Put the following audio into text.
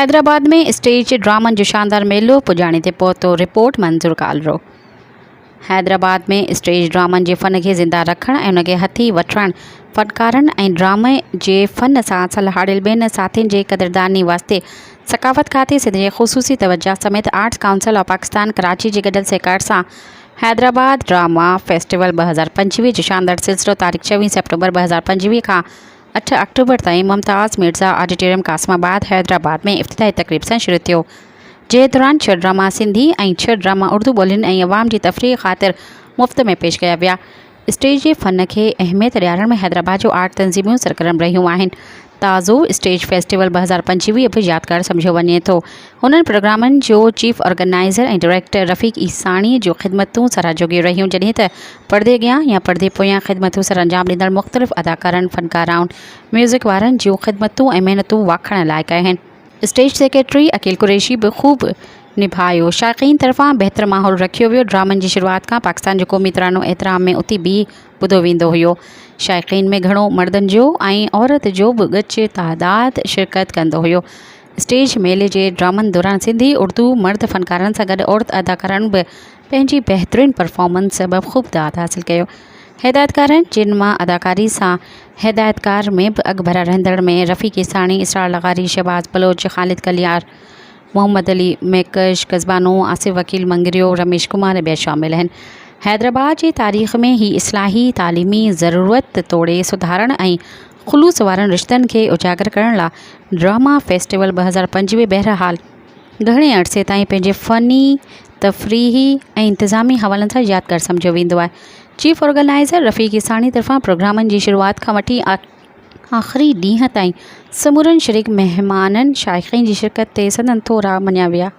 हैदराबाद में स्टेज ड्रामन जो शानदार मेलो पुॼाणे ते पहुतो। रिपोर्ट मंज़ूर कालरो। हैदराबाद में स्टेज ड्रामन जे फ़न खे ज़िंदा रखण ऐं उनखे हथी वठण फ़नकारनि ऐं ड्रामे जे फ़न सां सलाहियल ॿियनि साथियुनि जे क़दरदानी वास्ते सकाफ़त खाते सिंध जे ख़ुसूसी तवज्जा समेत arts council of Pakistan Karachi जे गॾियल सहकार सां हैदराबाद ड्रामा फेस्टिवल 2025 जो शानदार सिलसिलो तारीख़ 26 सेप्टेम्बर 2025 खां 8 अक्टूबर ताईं मुमताज़ मिर्ज़ा ऑडिटोरियम कासमाबाद हैदराबाद में इफ़्तिताही तक़रीब सां शुरू थियो। जे दौरान 6 ड्रामा सिंधी ऐं 6 ड्रामा उर्दू ॿोलियुनि ऐं अवाम जी तफ़रीह ख़ातिर मुफ़्त में पेश कया विया। स्टेज जे फ़न खे अहमियत ॾियारण में हैदराबाद जो आर्ट तंज़ीमूं सरगर्म रहियूं आहिनि। ताज़ो स्टेज फेस्टिवल 2025 बि यादगार सम्झियो वञे थो। हुननि प्रोग्रामनि जो चीफ ऑर्गेनाइज़र ऐं डायरेक्टर रफ़ीक ईसानी जो ख़िदमतूं सराहजोॻियूं रहियूं, जॾहिं त पर्दे अॻियां या पर्दे पोयां ख़िदमतूं सर अंजाम ॾींदड़ मुख़्तलिफ़ अदाकारनि, फ़नकाराउनि, म्यूज़िक वारनि जूं ख़िदमतूं ऐं महिनतूं वाखण लाइक़ आहिनि। स्टेज सेक्रेटरी अकील कुरैशी बि ख़ूब निभायो। शाइक़ीन तरफ़ां बहितर माहौल रखियो वियो। ड्रामनि जी शुरूआति खां पाकिस्तान जो क़ौमी तरानो एतिराम में उथी बीह ॿुधो वेंदो हुयो। शाइक़ीन में घणो मर्दनि जो ऐं औरत जो बि ॻच तादाद शिरकत कंदो हुयो। स्टेज मेले जे ड्रामनि दौरान सिंधी उर्दू मर्द फ़नकारनि सां गॾु औरत अदाकारनि बि पंहिंजी बहितरीन परफॉर्मेंस सबबि ख़ूब दाद हासिल कयो। हिदायतकारनि जिन मां अदाकारी सां हिदायतकार में बि अॻभरा रहंदड़ में रफ़ीक ईसानी, इसरार लगारी, शहबाज बलोच, ख़ालिद कलियार, मोहम्मद अली मेकश, कज़बानो, आसिफ वकील मंगरियो, रमेश कुमार ॿिया शामिल आहिनि। हैदराबाद जी तारीख़ में ही इस्लाही तालीमी ज़रूरत तोड़े सुधारण ऐं ख़ुलूस वारनि रिश्तनि खे उजागर करण लाइ ड्रामा फेस्टिवल 2025 बहरहाल घणे अरसे ताईं पंहिंजे फ़नी, तफ़रीही ऐं इंतिज़ामी हवालनि सां यादगार सम्झियो वेंदो आहे। चीफ ऑर्गेनाइज़र रफ़ीक ईसानी तरफ़ां प्रोग्रामनि जी शुरूआति खां वठी आख़िरी ॾींहं ताईं समूरनि शरीक महिमाननि शाइक़ीन जी शिरकत ते सदन थोरा मञिया विया।